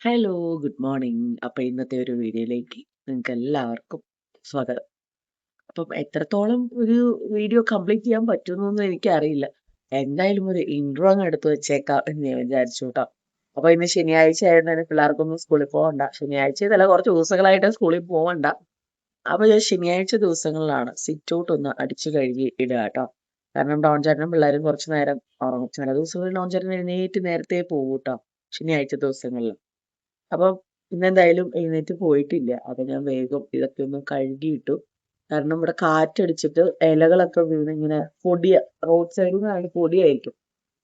Hello, good morning. അപ്പൊ ഇന്നത്തെ ഒരു വീഡിയോയിലേക്ക് നിങ്ങൾക്ക് എല്ലാവർക്കും സ്വാഗതം. അപ്പം എത്രത്തോളം ഒരു വീഡിയോ കംപ്ലീറ്റ് ചെയ്യാൻ പറ്റുമെന്നൊന്നും എനിക്കറിയില്ല. എന്തായാലും ഒരു ഇൻട്രോ അങ്ങ് എടുത്ത് വെച്ചേക്കാം എന്ന് ഞാൻ വിചാരിച്ചു കേട്ടോ. അപ്പൊ ഇന്ന് ശനിയാഴ്ച ആയതുകൊണ്ട് പിള്ളേർക്കൊന്നും സ്കൂളിൽ പോകണ്ട. ശനിയാഴ്ച ഇതല്ല, കുറച്ച് ദിവസങ്ങളായിട്ട് സ്കൂളിൽ പോകണ്ട. അപ്പൊ ഞാൻ ശനിയാഴ്ച ദിവസങ്ങളിലാണ് സിറ്റ് ഔട്ട് ഒന്ന് അടിച്ചു കഴുകി ഇടുക കേട്ടോ. കാരണം ഡോൺ ചേട്ടനും പിള്ളേരും കുറച്ചു നേരം ഉറങ്ങും. ചില ദിവസങ്ങളിൽ ഡോൺ ചേട്ടൻ എഴുന്നേറ്റ് നേരത്തെ പോകും കേട്ടോ, ശനിയാഴ്ച ദിവസങ്ങളിൽ. അപ്പം ഇന്നെന്തായാലും എഴുന്നേറ്റ് പോയിട്ടില്ല. അപ്പൊ ഞാൻ വേഗം ഇതൊക്കെ ഒന്ന് കഴുകിയിട്ടു. കാരണം ഇവിടെ കാറ്റടിച്ചിട്ട് ഇലകളൊക്കെ വീണ് ഇങ്ങനെ റോഡ് സൈഡിൽ നിന്നാണ് പൊടിയായിരിക്കും.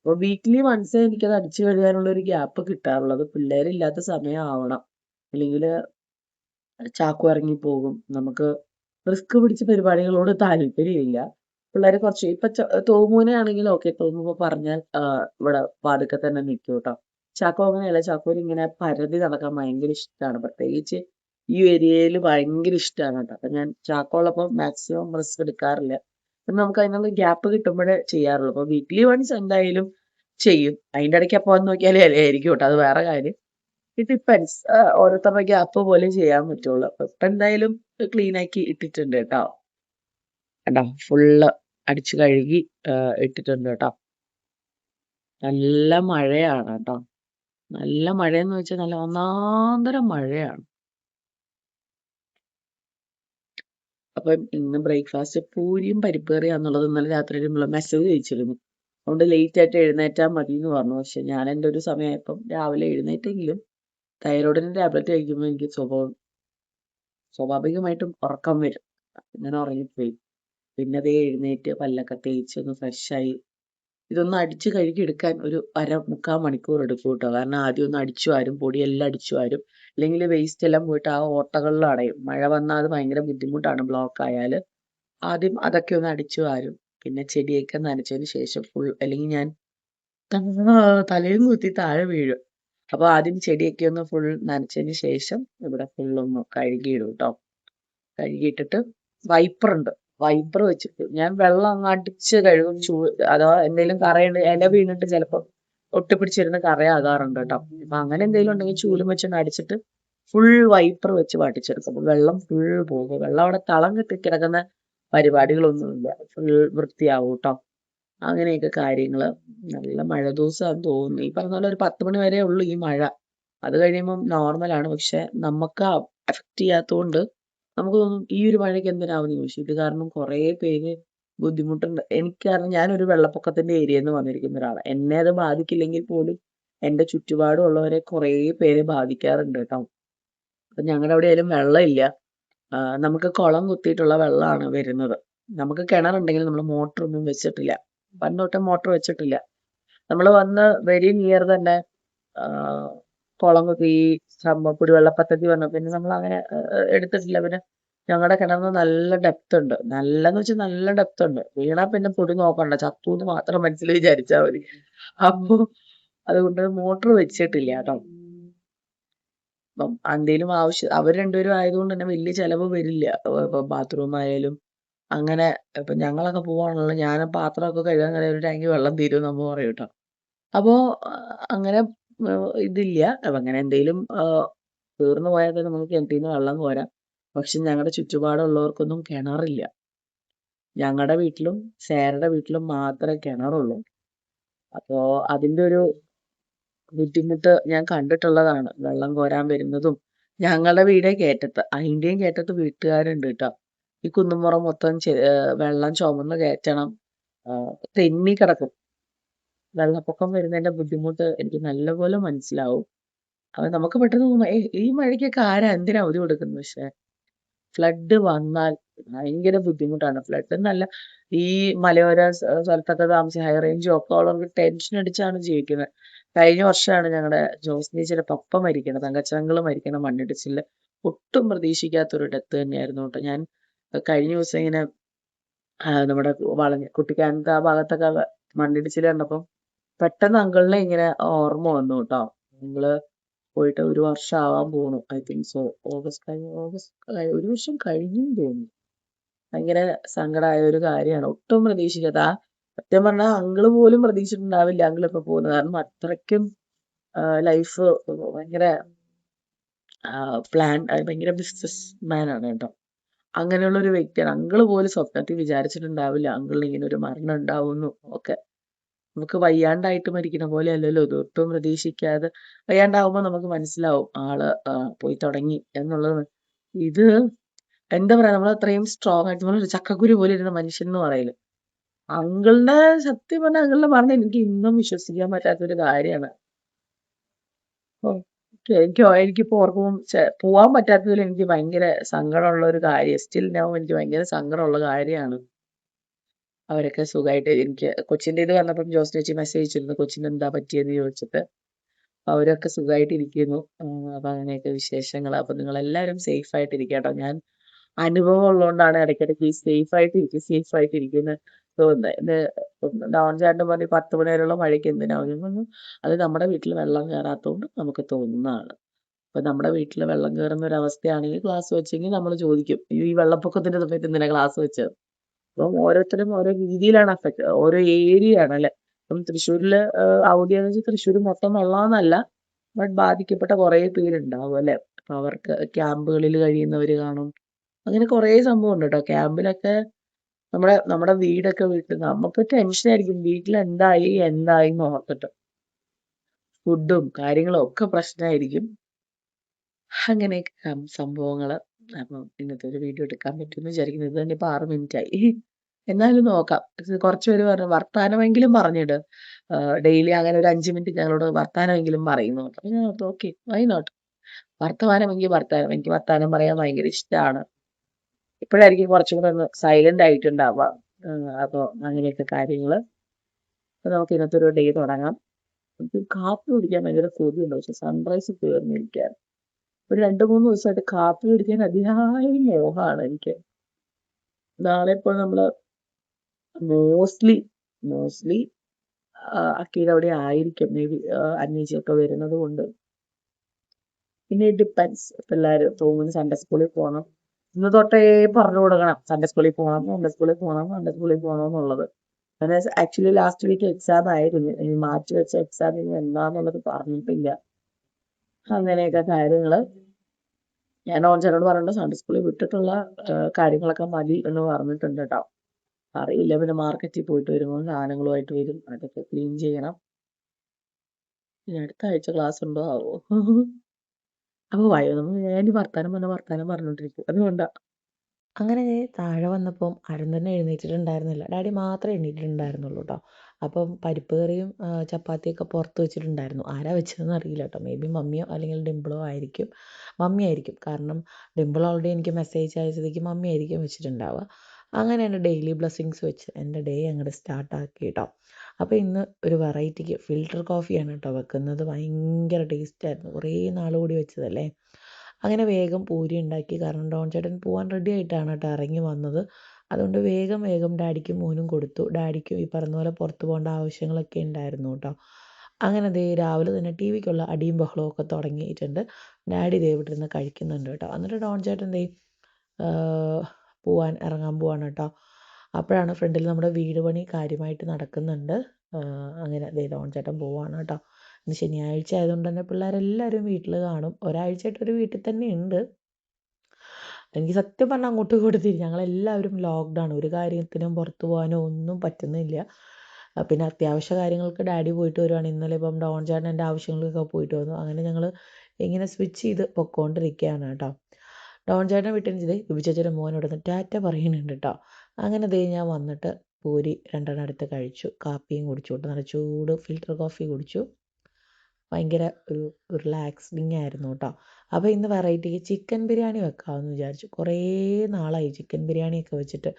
അപ്പൊ വീക്ക്ലി വൺസേ എനിക്കത് അടിച്ചു കഴുകാനുള്ള ഒരു ഗ്യാപ്പ് കിട്ടാറുള്ളത്. പിള്ളേരില്ലാത്ത സമയം ആവണം, അല്ലെങ്കിൽ ചാക്കു ഇറങ്ങി പോകും. നമുക്ക് റിസ്ക് പിടിച്ച പരിപാടികളോട് താല്പര്യമില്ല. പിള്ളേര് കുറച്ച് ഇപ്പൊ തോമൂനെ ആണെങ്കിൽ ഓക്കെ, തോമുമ്പോ പറഞ്ഞാൽ ഇവിടെ വാതുക്കെ തന്നെ നിൽക്കും കേട്ടോ. ചാക്കോ അങ്ങനെയല്ല, ചാക്കോന് ഇങ്ങനെ പരതി നടക്കാൻ ഭയങ്കര ഇഷ്ടമാണ്. പ്രത്യേകിച്ച് ഈ ഏരിയയിൽ ഭയങ്കര ഇഷ്ടമാണ് കേട്ടോ. അപ്പൊ ഞാൻ ചാക്കോ ഉള്ളപ്പോൾ മാക്സിമം റിസ്ക് എടുക്കാറില്ല. പിന്നെ നമുക്ക് അതിനുള്ള ഗ്യാപ്പ് കിട്ടുമ്പോഴേ ചെയ്യാറുള്ളൂ. അപ്പൊ വീക്ക്ലി വൺസ് എന്തായാലും ചെയ്യും. അതിന്റെ ഇടയ്ക്ക് അപ്പൊ വന്ന് നോക്കിയാലേ ആയിരിക്കും കേട്ടോ, അത് വേറെ കാര്യം. It depends. ഓരോരുത്തരുടെ ഗ്യാപ്പ് പോലെ ചെയ്യാൻ പറ്റുള്ളൂ. അപ്പൊ ഇപ്പൊ എന്തായാലും ക്ലീൻ ആക്കി ഇട്ടിട്ടുണ്ട് കേട്ടോ. കേട്ടോ, ഫുള്ള് അടിച്ചു കഴുകി ഇട്ടിട്ടുണ്ട് കേട്ടോ. നല്ല മഴയാണ് കേട്ടോ. നല്ല മഴയെന്ന് വെച്ചാൽ നല്ല ഒന്നാന്തരം മഴയാണ്. അപ്പം ഇന്ന് ബ്രേക്ക്ഫാസ്റ്റ് പൂരിയും പരിപ്പ് കറിയാന്നുള്ളത് ഇന്നലെ രാത്രി നമ്മൾ മെസ്സേജ് അയച്ചിരുന്നു. അതുകൊണ്ട് ലേറ്റ് ആയിട്ട് എഴുന്നേറ്റാൽ മതി എന്ന് പറഞ്ഞു. പക്ഷെ ഞാൻ എൻ്റെ ഒരു സമയമായപ്പം രാവിലെ എഴുന്നേറ്റെങ്കിലും തൈറോയിഡിന് ടാബ്ലറ്റ് കഴിക്കുമ്പോൾ എനിക്ക് സ്വാഭാവികമായിട്ടും ഉറക്കം വരും. ഞാൻ ഉറങ്ങിപ്പോയി. പിന്നെ അതേ എഴുന്നേറ്റ് പല്ലൊക്കെ തേച്ച് ഒന്ന് ഫ്രഷായി ഇതൊന്ന് അടിച്ച് കഴുകി എടുക്കാൻ ഒരു മുക്കാൽ മണിക്കൂർ എടുക്കും കേട്ടോ. കാരണം ആദ്യം ഒന്ന് അടിച്ചു വാരും, പൊടിയെല്ലാം അടിച്ചു വാരും. അല്ലെങ്കിൽ വേസ്റ്റ് എല്ലാം പോയിട്ട് ആ ഓട്ടകളിൽ അടയും. മഴ വന്നാൽ അത് ഭയങ്കര ബുദ്ധിമുട്ടാണ്, ബ്ലോക്ക് ആയാൽ. ആദ്യം അതൊക്കെ ഒന്ന് അടിച്ചു വാരും. പിന്നെ ചെടിയൊക്കെ നനച്ചതിന് ശേഷം അല്ലെങ്കിൽ ഞാൻ തലയും കുത്തി താഴെ വീഴും. അപ്പൊ ആദ്യം ചെടിയൊക്കെ ഒന്ന് ഫുൾ നനച്ചതിന് ശേഷം ഇവിടെ ഫുള്ളൊന്ന് കഴുകിയിടും കേട്ടോ. കഴുകിയിട്ടിട്ട് വൈപ്പറുണ്ട്, വൈപ്പർ വെച്ചിട്ട് ഞാൻ വെള്ളം അങ്ങ് അടിച്ച് കഴുകും. അഥവാ എന്തെങ്കിലും കറയുണ്ട്, ഇല വീണിട്ട് ചിലപ്പോൾ ഒട്ടിപ്പിടിച്ചിരുന്ന് കറയാകാറുണ്ട് കേട്ടോ. അപ്പൊ അങ്ങനെ എന്തെങ്കിലും ഉണ്ടെങ്കിൽ ചൂലും വെച്ചൊന്ന് അടിച്ചിട്ട് ഫുൾ വൈപ്പർ വെച്ച് പാട്ടിച്ചെടുക്കും. അപ്പൊ വെള്ളം ഫുൾ പോകും. വെള്ളം അവിടെ തളം കെട്ടി കിടക്കുന്ന പരിപാടികളൊന്നുമില്ല, ഫുൾ വൃത്തിയാവും കേട്ടോ. അങ്ങനെയൊക്കെ കാര്യങ്ങള്. നല്ല മഴ ദിവസമാണെന്ന് തോന്നുന്നു. ഈ പറഞ്ഞ പോലെ ഒരു 10 മണി വരെ ഉള്ളൂ ഈ മഴ. അത് കഴിയുമ്പം നോർമലാണ്. പക്ഷെ നമുക്ക് അഫക്റ്റ് ചെയ്യാത്തതുകൊണ്ട് നമുക്ക് തോന്നും ഈ ഒരു മഴയ്ക്ക് എന്തിനാവുമെന്ന് ചോദിച്ചു. ഇത് കാരണം കുറേ പേര് ബുദ്ധിമുട്ടുണ്ട്. എനിക്ക് കാരണം ഞാനൊരു വെള്ളപ്പൊക്കത്തിന്റെ ഏരിയയിൽ നിന്ന് വന്നിരിക്കുന്ന ഒരാളാണ്. എന്നെ അത് ബാധിക്കില്ലെങ്കിൽ പോലും എന്റെ ചുറ്റുപാടുമുള്ളവരെ കുറേ പേരെ ബാധിക്കാറുണ്ട് കേട്ടോ. അപ്പൊ ഞങ്ങളുടെ അവിടെ ആയാലും വെള്ളമില്ല. നമുക്ക് കുളം കുത്തിയിട്ടുള്ള വെള്ളമാണ് വരുന്നത്. നമുക്ക് കിണറുണ്ടെങ്കിൽ നമ്മൾ മോട്ടറൊന്നും വെച്ചിട്ടില്ല. പണ്ട് തൊട്ടേ മോട്ടർ വെച്ചിട്ടില്ല. നമ്മൾ വന്ന് വെരി നിയർ തന്നെ കുളം കുത്തി കുടിവെള്ള പദ്ധതി വന്നു. പിന്നെ നമ്മൾ അങ്ങനെ എടുത്തിട്ടില്ല. പിന്നെ ഞങ്ങളുടെ കിണറിന് നല്ല ഡെപ്ത് ഉണ്ട്. നല്ലെന്ന് വെച്ചാൽ നല്ല ഡെപ്ത് ഉണ്ട്. വീണാ പിന്നെ പൊടി നോക്കണ്ട, ചത്തൂന്ന് മാത്രം മനസ്സിൽ വിചാരിച്ചാൽ മതി. അപ്പൊ അതുകൊണ്ട് മോട്ടർ വെച്ചിട്ടില്ല കേട്ടോ. അപ്പം എന്തേലും ആവശ്യം അവർ രണ്ടുപേരും ആയതുകൊണ്ട് തന്നെ വലിയ ചെലവ് വരില്ല. ഇപ്പൊ ബാത്റൂം ആയാലും അങ്ങനെ. ഇപ്പൊ ഞങ്ങളൊക്കെ പോവാണല്ലോ, ഞാൻ പാത്രമൊക്കെ കഴുകാൻ ഒരു ടാങ്കി വെള്ളം തീരും നമ്മ പറയും കേട്ടോ. അപ്പോ അങ്ങനെ ഇതില്ല. അപ്പൊ അങ്ങനെ എന്തേലും തീർന്നു പോയാൽ തന്നെ നമുക്ക് കിണറ്റിൽ നിന്ന് വെള്ളം കോരാം. പക്ഷെ ഞങ്ങളുടെ ചുറ്റുപാടുള്ളവർക്കൊന്നും കിണറില്ല. ഞങ്ങളുടെ വീട്ടിലും സേറയുടെ വീട്ടിലും മാത്രമേ കിണറുള്ളൂ. അപ്പോ അതിന്റെ ഒരു ബുദ്ധിമുട്ട് ഞാൻ കണ്ടിട്ടുള്ളതാണ്. വെള്ളം കോരാൻ വരുന്നതും. ഞങ്ങളുടെ വീടേ കയറ്റത്ത്, അതിന്റെയും കയറ്റത്ത് വീട്ടുകാരുണ്ട് കേട്ടോ. ഈ കുന്നുംപുറം മൊത്തം വെള്ളം ചുമന്ന് കയറ്റണം. തെന്നി കിടക്കും. വെള്ളപ്പൊക്കം വരുന്നതിന്റെ ബുദ്ധിമുട്ട് എനിക്ക് നല്ലപോലെ മനസ്സിലാവും. അപ്പൊ നമുക്ക് പെട്ടെന്ന് തോന്നും, ഈ മഴയ്ക്കൊക്കെ ആരാ എന്തിനാ അവധി കൊടുക്കുന്നത്? പക്ഷെ ഫ്ലഡ് വന്നാൽ ഭയങ്കര ബുദ്ധിമുട്ടാണ്. ഫ്ലഡ് എന്നല്ല, ഈ മലയോര സ്ഥലത്തൊക്കെ താമസിച്ച് ഹൈ റേഞ്ചും ഒക്കെ ഉള്ളവർക്ക് ടെൻഷൻ അടിച്ചാണ് ജീവിക്കുന്നത്. കഴിഞ്ഞ വർഷമാണ് ഞങ്ങളുടെ ജോസ്നീച്ചിയുടെ പപ്പ മരിക്കണം, തങ്കച്ചങ്ങൾ മരിക്കണം മണ്ണിടിച്ചില്. ഒട്ടും പ്രതീക്ഷിക്കാത്തൊരു ഡെത്ത് തന്നെയായിരുന്നു കേട്ടോ. ഞാൻ കഴിഞ്ഞ ദിവസം ഇങ്ങനെ നമ്മുടെ കുട്ടിക്കാനത്ത് ആ ഭാഗത്തൊക്കെ മണ്ണിടിച്ചിൽ കണ്ടപ്പം പെട്ടെന്ന് അങ്കിളിനെ ഇങ്ങനെ ഓർമ്മ വന്നു കേട്ടോ. നിങ്ങള് പോയിട്ട് ഒരു വർഷം ആവാൻ പോണു. I think so. ഓഗസ്റ്റ് ഒരു വർഷം കഴിഞ്ഞു തോന്നുന്നു. ഭയങ്കര സങ്കടമായ ഒരു കാര്യമാണ്. ഒട്ടും പ്രതീക്ഷിക്കാത്ത, സത്യം പറഞ്ഞാൽ അങ്കിള് പോലും പ്രതീക്ഷിച്ചിട്ടുണ്ടാവില്ല അങ്കിൾ ഇപ്പൊ പോകുന്നത്. കാരണം അത്രയ്ക്കും ലൈഫ് ഭയങ്കര ഭയങ്കര ബിസിനസ് മാൻ ആണ് കേട്ടോ. അങ്ങനെയുള്ള ഒരു വ്യക്തിയാണ്. അങ്കിള് പോലും സ്വപ്നത്തിൽ വിചാരിച്ചിട്ടുണ്ടാവില്ല അങ്കിളിന് ഇങ്ങനെ ഒരു മരണം ഉണ്ടാവുന്നു ഒക്കെ. നമുക്ക് വയ്യാണ്ടായിട്ട് മരിക്കണ പോലെ അല്ലല്ലോ ഇത്. ഒട്ടും പ്രതീക്ഷിക്കാതെ വയ്യാണ്ടാവുമ്പോൾ നമുക്ക് മനസ്സിലാവും ആള് പോയി തുടങ്ങി എന്നുള്ളത്. ഇത് എന്താ പറയാ, നമ്മൾ അത്രയും സ്ട്രോങ് ആയിട്ട് നമ്മളൊരു ചക്കക്കുരു പോലെ ഇരുന്ന മനുഷ്യൻ എന്ന് പറയില്ല. അങ്കിളിന്റെ സത്യം പറഞ്ഞ അങ്കിളിന്റെ മരണം എനിക്ക് ഇന്നും വിശ്വസിക്കാൻ പറ്റാത്തൊരു കാര്യമാണ്. എനിക്കിപ്പോ ഓർക്കുമ്പോൾ പോവാൻ പറ്റാത്തതിൽ എനിക്ക് ഭയങ്കര സങ്കടമുള്ള ഒരു കാര്യം, സ്റ്റിൽ നൗ എനിക്ക് ഭയങ്കര സങ്കടമുള്ള കാര്യമാണ്. അവരൊക്കെ സുഖമായിട്ട്, എനിക്ക് കൊച്ചിന്റെ ഇത് വന്നപ്പം ജോസ് ചേച്ചി മെസ്സേജ് അയച്ചിരുന്നു കൊച്ചിന് എന്താ പറ്റിയെന്ന് ചോദിച്ചിട്ട്. അവരൊക്കെ സുഖമായിട്ട് ഇരിക്കുന്നു. അപ്പൊ അങ്ങനെയൊക്കെ വിശേഷങ്ങൾ. അപ്പൊ നിങ്ങൾ എല്ലാവരും സേഫ് ആയിട്ട് ഇരിക്കുക കേട്ടോ. ഞാൻ അനുഭവം ഉള്ളതുകൊണ്ടാണ് ഇടയ്ക്കിടയ്ക്ക് സേഫ് ആയിട്ട് ഇരിക്കുന്നത് തോന്നുന്നത്. ഡോൺ ചേട്ടൻ പറഞ്ഞ് 10 മണി വരെയുള്ള മഴയ്ക്ക് എന്തിനാ പറഞ്ഞു. അത് നമ്മുടെ വീട്ടിൽ വെള്ളം കയറാത്തതുകൊണ്ട് നമുക്ക് തോന്നുന്നതാണ്. അപ്പൊ നമ്മുടെ വീട്ടിൽ വെള്ളം കയറുന്ന ഒരു അവസ്ഥയാണെങ്കിൽ ക്ലാസ് വെച്ചെങ്കിൽ നമ്മൾ ചോദിക്കും, ഈ വെള്ളപ്പൊക്കത്തിന്റെ സമയത്ത് എന്തിനാ ക്ലാസ് വെച്ചത്? അപ്പം ഓരോരുത്തരും ഓരോ രീതിയിലാണ് ഓരോ ഏരിയ ആണ് അല്ലെ. ഇപ്പം തൃശ്ശൂരില് അവധിയാന്ന് വെച്ചാൽ തൃശ്ശൂർ മൊത്തം വെള്ളമെന്നല്ല, ബട്ട് ബാധിക്കപ്പെട്ട കുറെ പേരുണ്ടാവും അല്ലെ. അപ്പൊ അവർക്ക് ക്യാമ്പുകളിൽ കഴിയുന്നവര് കാണും. അങ്ങനെ കുറെ സംഭവം ഉണ്ട് കേട്ടോ. ക്യാമ്പിലൊക്കെ നമ്മുടെ വീടൊക്കെ വിട്ട് നമുക്ക് ടെൻഷനായിരിക്കും, വീട്ടിൽ എന്തായി എന്ന് ഓർത്തിട്ട്. ഫുഡും കാര്യങ്ങളും ഒക്കെ പ്രശ്നമായിരിക്കും. അങ്ങനെയൊക്കെ സംഭവങ്ങള്. അപ്പം ഇന്നത്തെ ഒരു വീഡിയോ എടുക്കാൻ പറ്റുമെന്ന് വിചാരിക്കുന്നു. ഇത് തന്നെ ഇപ്പൊ 6 മിനിറ്റ് ആയി. എന്നാലും നോക്കാം. കുറച്ചുപേര് പറഞ്ഞു വർത്താനമെങ്കിലും പറഞ്ഞിട്, ഡെയിലി അങ്ങനെ ഒരു 5 മിനിറ്റ് ഞങ്ങളോട് വർത്താനമെങ്കിലും പറയുന്നു. അപ്പൊ ഞാൻ ഓക്കെ, വൈ നോട്ട്. വർത്തമാനം, എനിക്ക് വർത്താനം പറയാൻ ഭയങ്കര ഇഷ്ടമാണ്. ഇപ്പോഴായിരിക്കും കുറച്ചും കൂടെ ഒന്ന് സൈലന്റ് ആയിട്ടുണ്ടാവുക. അപ്പൊ അങ്ങനെയൊക്കെ കാര്യങ്ങള്. അപ്പൊ നമുക്ക് ഇന്നത്തെ ഒരു ഡേ തുടങ്ങാം. എനിക്ക് കാപ്പി കുടിക്കാൻ ഭയങ്കര കൊതിയുണ്ട്, പക്ഷെ സൺറൈസ് തീർന്നിരിക്കാൻ ഒരു 2-3 ദിവസമായിട്ട് കാപ്പി കുടിക്കാൻ അതിയായ മോഹമാണ് എനിക്ക്. നാളെ ഇപ്പോൾ നമ്മള് മോസ്റ്റ്ലി അക്കീടെ അവിടെ ആയിരിക്കും, മേ ബി അന്വേഷിച്ചൊക്കെ വരുന്നത് കൊണ്ട്. പിന്നെ ഡിപ്പെൻസ്. പിള്ളേര് പോകുന്ന സൺഡേ സ്കൂളിൽ പോകണം. ഇന്ന് തൊട്ടേ പറഞ്ഞു കൊടുക്കണം സൺഡേ സ്കൂളിൽ പോകണം എന്നുള്ളത്. അങ്ങനെ ആക്ച്വലി ലാസ്റ്റ് വീക്ക് എക്സാം ആയിരുന്നു, ഇനി മാറ്റി വെച്ച എക്സാം ഇനി എന്താന്നുള്ളത് പറഞ്ഞിട്ടില്ല. അങ്ങനെയൊക്കെ കാര്യങ്ങള്. ഞാൻ ഓൺചേട്ടനോട് പറഞ്ഞിട്ട് സൺഡേ സ്കൂളിൽ വിട്ടിട്ടുള്ള കാര്യങ്ങളൊക്കെ മതി എന്ന് പറഞ്ഞിട്ടുണ്ട് കേട്ടോ. അറിയില്ല, പിന്നെ മാർക്കറ്റിൽ പോയിട്ട് വരുമ്പോൾ സാധനങ്ങളുമായിട്ട് വരും, അതൊക്കെ ക്ലീൻ ചെയ്യണം. ഇനി അടുത്ത ആഴ്ച ക്ലാസ് ഉണ്ടോ ആവോ. അപ്പൊ ഞാൻ വർത്താനം പറഞ്ഞോണ്ടിരിക്കും, അതുകൊണ്ടാ. അങ്ങനെ താഴെ വന്നപ്പം അരുൺ തന്നെ എഴുന്നേറ്റിട്ടുണ്ടായിരുന്നില്ല. ഡാഡി മാത്രമേ എണീറ്റിട്ടുണ്ടായിരുന്നുള്ളൂ കേട്ടോ. അപ്പം പരിപ്പ് കറിയും ചപ്പാത്തിയൊക്കെ പുറത്ത് വെച്ചിട്ടുണ്ടായിരുന്നു. ആരാ വെച്ചതെന്ന് അറിയില്ല കേട്ടോ. മേ ബി മമ്മിയോ അല്ലെങ്കിൽ ഡിംപിളോ ആയിരിക്കും. മമ്മി ആയിരിക്കും, കാരണം ഡിംപിൾ ഓൾറെഡി എനിക്ക് മെസ്സേജ് അയച്ചതേക്ക് മമ്മി ആയിരിക്കും വെച്ചിട്ടുണ്ടാവുക. അങ്ങനെ എൻ്റെ ഡെയിലി ബ്ലെസ്സിങ്സ് വെച്ച് എൻ്റെ ഡേ അങ്ങോട്ട് സ്റ്റാർട്ടാക്കി കേട്ടോ. അപ്പോൾ ഇന്ന് ഒരു വെറൈറ്റിക്ക് ഫിൽറ്റർ കോഫിയാണ് കേട്ടോ വെക്കുന്നത്. ഭയങ്കര ടേസ്റ്റായിരുന്നു, കുറേ നാൾ കൂടി വെച്ചതല്ലേ. അങ്ങനെ വേഗം പൂരി ഉണ്ടാക്കി, കാരണം ഡോൺ ചേട്ടൻ പോകാൻ റെഡി ആയിട്ടാണ് കേട്ടോ ഇറങ്ങി വന്നത്. അതുകൊണ്ട് വേഗം ഡാഡിക്കും മോനും കൊടുത്തു. ഡാഡിക്കും ഈ പറഞ്ഞ പോലെ പുറത്ത് പോകേണ്ട ആവശ്യങ്ങളൊക്കെ ഉണ്ടായിരുന്നു കേട്ടോ. അങ്ങനെ രാവിലെ തന്നെ ടി വിക്കുള്ള അടിയും ബഹളവും ഒക്കെ തുടങ്ങിയിട്ടുണ്ട്. ഡാഡി ഇവിടെ ഇരുന്ന് കഴിക്കുന്നുണ്ട് കേട്ടോ. എന്നിട്ട് ഡോൺ ചേട്ടൻ ഇറങ്ങാൻ പോവാണ് കേട്ടോ. അപ്പോഴാണ് ഫ്രണ്ടിൽ നമ്മുടെ വീട് പണി കാര്യമായിട്ട് നടക്കുന്നുണ്ട്. അങ്ങനെ ഡോൺ ചേട്ടൻ പോവാണ് കേട്ടോ. ഇന്ന് ശനിയാഴ്ച ആയതുകൊണ്ട് തന്നെ പിള്ളേരെല്ലാവരും വീട്ടിൽ കാണും. ഒരാഴ്ചയായിട്ട് ഒരു വീട്ടിൽ തന്നെ ഉണ്ട്. എനിക്ക് സത്യം പറഞ്ഞാൽ അങ്ങോട്ടും ഇങ്ങോട്ടും ഞങ്ങളെല്ലാവരും ലോക്ക്ഡൗൺ, ഒരു കാര്യത്തിനും പുറത്തു പോകാനോ ഒന്നും പറ്റുന്നില്ല. പിന്നെ അത്യാവശ്യ കാര്യങ്ങൾക്ക് ഡാഡി പോയിട്ട് വരുവാണ്. ഇന്നലെ ഇപ്പം ഡോൺ ചേട്ടൻ എൻ്റെ ആവശ്യങ്ങൾക്കൊക്കെ പോയിട്ട് വന്നു. അങ്ങനെ ഞങ്ങൾ ഇങ്ങനെ സ്വിച്ച് ചെയ്ത് പൊക്കോണ്ടിരിക്കുകയാണ് കേട്ടോ. ഡോൺ ചേട്ടൻ വീട്ടിൽ വിഭിചേച്ചിയുടെ മോനോട് ടാറ്റ പറയുന്നുണ്ട് കേട്ടോ. അങ്ങനെ ഞാൻ വന്നിട്ട് പൂരി 2 എടുത്ത് കഴിച്ചു, കാപ്പിയും കുടിച്ചു കേട്ടോ. നല്ല ചൂട് ഫിൽറ്റർ കോഫി കുടിച്ചു. ഭയങ്കര ഒരു റിലാക്സിങ് ആയിരുന്നു കേട്ടോ. അപ്പോൾ ഇന്ന് വെറൈറ്റിക്ക് ചിക്കൻ ബിരിയാണി വെക്കാമെന്ന് വിചാരിച്ചു. കുറേ നാളായി ചിക്കൻ ബിരിയാണിയൊക്കെ വെച്ചിട്ട്.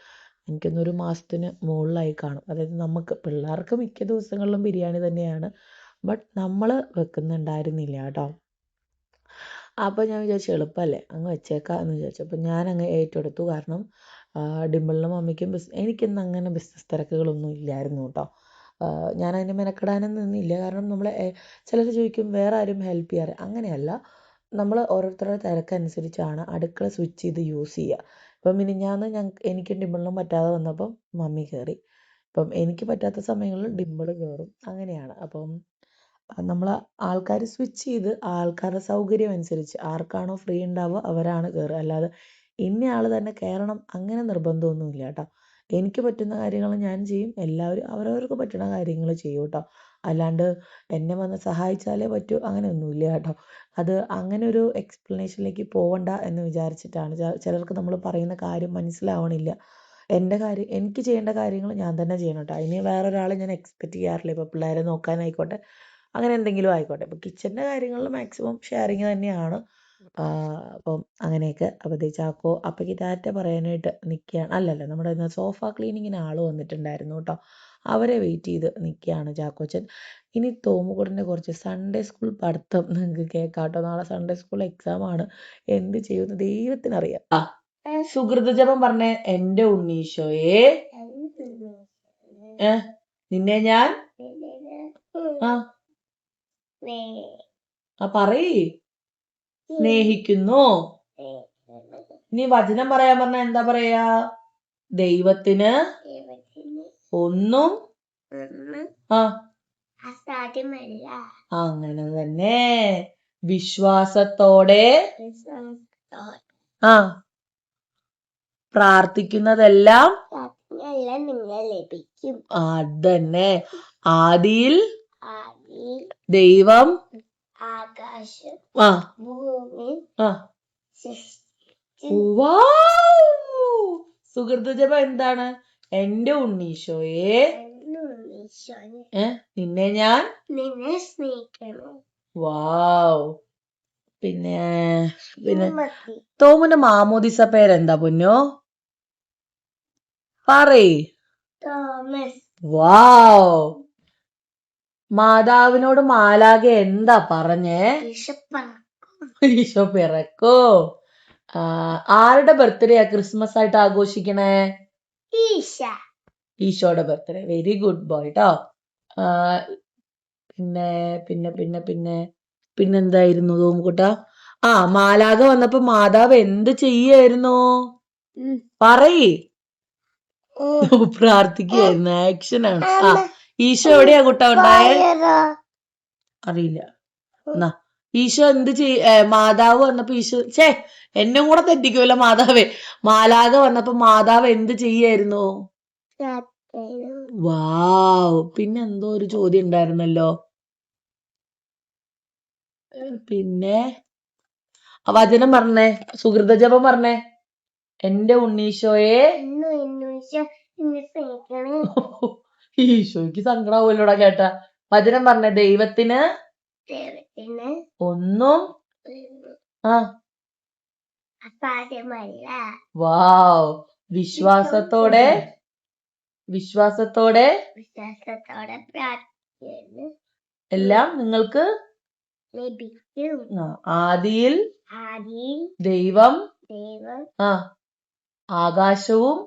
എനിക്കൊന്നൊരു മാസത്തിന് മുകളിലായി കാണും. അതായത് നമുക്ക് പിള്ളേർക്ക് മിക്ക ദിവസങ്ങളിലും ബിരിയാണി തന്നെയാണ്, ബട്ട് നമ്മൾ വെക്കുന്നുണ്ടായിരുന്നില്ല കേട്ടോ. അപ്പോൾ ഞാൻ വിചാരിച്ചു എളുപ്പമല്ലേ അങ്ങ് വെച്ചേക്കാം എന്ന് വിചാരിച്ചു. അപ്പോൾ ഞാനങ്ങ് ഏറ്റെടുത്തു. കാരണം ഡിംപിളിനും മമ്മിക്കും എനിക്കിന്ന് അങ്ങനെ ബിസിനസ് തിരക്കുകളൊന്നും ഇല്ലായിരുന്നു കേട്ടോ. ഞാനതിന് മെനക്കെടാനൊന്നും നിന്നില്ല. കാരണം നമ്മൾ ചിലർ ചോദിക്കും വേറെ ആരും ഹെൽപ്പ് ചെയ്യാറ്. അങ്ങനെയല്ല, നമ്മൾ ഓരോരുത്തരുടെ തിരക്കനുസരിച്ചാണ് അടുക്കള സ്വിച്ച് ചെയ്ത് യൂസ് ചെയ്യുക. ഇപ്പം എനിക്കും ഡിംപിളിനും പറ്റാതെ വന്നപ്പം മമ്മി കയറി. ഇപ്പം എനിക്ക് പറ്റാത്ത സമയങ്ങളിൽ ഡിംപിൾ കയറും. അങ്ങനെയാണ്. അപ്പം നമ്മൾ ആൾക്കാർ സ്വിച്ച് ചെയ്ത് ആൾക്കാരുടെ സൗകര്യം അനുസരിച്ച് ആർക്കാണോ ഫ്രീ ഉണ്ടാവുക അവരാണ് കയറുക. അല്ലാതെ ഇന്ന ആൾ തന്നെ കയറണം അങ്ങനെ നിർബന്ധമൊന്നുമില്ല കേട്ടോ. എനിക്ക് പറ്റുന്ന കാര്യങ്ങൾ ഞാൻ ചെയ്യും, എല്ലാവരും അവരവർക്ക് പറ്റുന്ന കാര്യങ്ങൾ ചെയ്യും കേട്ടോ. അല്ലാണ്ട് എന്നെ വന്ന് സഹായിച്ചാലേ പറ്റൂ അങ്ങനെയൊന്നുമില്ല കേട്ടോ. അത് അങ്ങനെ ഒരു എക്സ്പ്ലനേഷനിലേക്ക് പോകണ്ട എന്ന് വിചാരിച്ചിട്ടാണ്. ചിലർക്ക് നമ്മൾ പറയുന്ന കാര്യം മനസ്സിലാവണില്ല. എൻ്റെ കാര്യം എനിക്ക് ചെയ്യേണ്ട കാര്യങ്ങൾ ഞാൻ തന്നെ ചെയ്യണം കേട്ടോ. അതിന് വേറൊരാളെ ഞാൻ എക്സ്പെക്റ്റ് ചെയ്യാറില്ല. ഇപ്പോൾ പിള്ളേരെ നോക്കാനായിക്കോട്ടെ അങ്ങനെ എന്തെങ്കിലും ആയിക്കോട്ടെ. ഇപ്പോൾ കിച്ചൻ്റെ കാര്യങ്ങളിൽ മാക്സിമം ഷെയറിങ് തന്നെയാണ്. അപ്പം അങ്ങനെയൊക്കെ. അപ്പോൾ ദേ ചാക്കോ അപ്പയ്ക്ക് ടാറ്റ പറയാനായിട്ട് നിൽക്കുകയാണ്. അല്ലല്ല, നമ്മുടെ ഇന്ന് സോഫ ക്ലീനിങ്ങിന് ആൾ വന്നിട്ടുണ്ടായിരുന്നു കേട്ടോ. അവരെ വെയിറ്റ് ചെയ്ത് നിൽക്കുകയാണ് ചാക്കോച്ചൻ. ഇനി തോമുകുടൻ്റെ കുറച്ച് സൺഡേ സ്കൂൾ പഠിത്തം നിങ്ങൾക്ക് കേൾക്കാം കേട്ടോ. നാളെ സൺഡേ സ്കൂൾ എക്സാം ആണ്. എന്ത് ചെയ്യുമെന്ന് ദൈവത്തിനറിയാം. സുഹൃത ജപം പറഞ്ഞേ. എൻ്റെ ഉണ്ണീശോയെ നിന്നെ ഞാൻ പറയ് സ്നേഹിക്കുന്നു. ഇനി വചനം പറയാൻ പറഞ്ഞ എന്താ പറയാ? ദൈവത്തിന് ഒന്നും അങ്ങനെ തന്നെ. വിശ്വാസത്തോടെ പ്രാർത്ഥിക്കുന്നതെല്ലാം അതന്നെ. ആദിയിൽ ദൈവം സുഹൃത ജപം എന്താണ്? എൻ്റെ ഉണ്ണീശോയെ നിന്നെ ഞാൻ സ്നേഹിക്കണം. വാവ്. പിന്നെ തോമുന്റെ മാമോദിസ പേരെന്താ പൊന്നോ? പറയ്. വാവ്. മാതാവിനോട് മാലാഖ എന്താ പറഞ്ഞേ? ഈശോ പിറക്കോ. ആരുടെ ബർത്ത്ഡേയാ ക്രിസ്മസ് ആയിട്ട് ആഘോഷിക്കണേ? ഈശോയുടെ ബർത്ത്ഡേ. വെരി ഗുഡ് ബോയ് ട്ടോ. പിന്നെ പിന്നെ പിന്നെ പിന്നെ പിന്നെന്തായിരുന്നു തോമുകുട്ടാ? മാലാഖ വന്നപ്പോ മാതാവ് എന്ത് ചെയ്യായിരുന്നു? പറയ്. പ്രാർത്ഥിക്കുകയായിരുന്നു. ആക്ഷനാണ്. ഈശോ എവിടെയാ കുട്ടാ ഉണ്ടായേ? അറിയില്ല. എന്നാ ഈശോ എന്ത് മാതാവ് വന്നപ്പോ ഈശോ എന്നെ കൂടെ തെറ്റിക്കൂല മാതാവേ. മാലാഖ വന്നപ്പോ മാതാവ് എന്ത് ചെയ്യായിരുന്നു? വാവ്. പിന്നെ എന്തോ ഒരു ചോദ്യം ഉണ്ടായിരുന്നല്ലോ. പിന്നെ വചനം പറഞ്ഞേ. സുഹൃത ജപം പറഞ്ഞേ. എൻ്റെ ഉണ്ണീശോയെ. ഈശോയ്ക്ക് സങ്കടാവൂല്ലോടാ കേട്ടാ. വചനം പറഞ്ഞേ. ദൈവത്തിന് ഒന്നും വാവ്. വിശ്വാസത്തോടെ എല്ലാം നിങ്ങൾക്ക് ആദിയിൽ ദൈവം ആകാശവും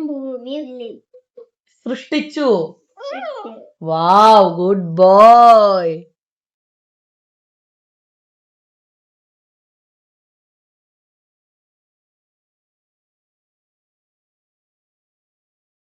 ഭൂമിയും സൃഷ്ടിച്ചു. വാവ്. Good boy.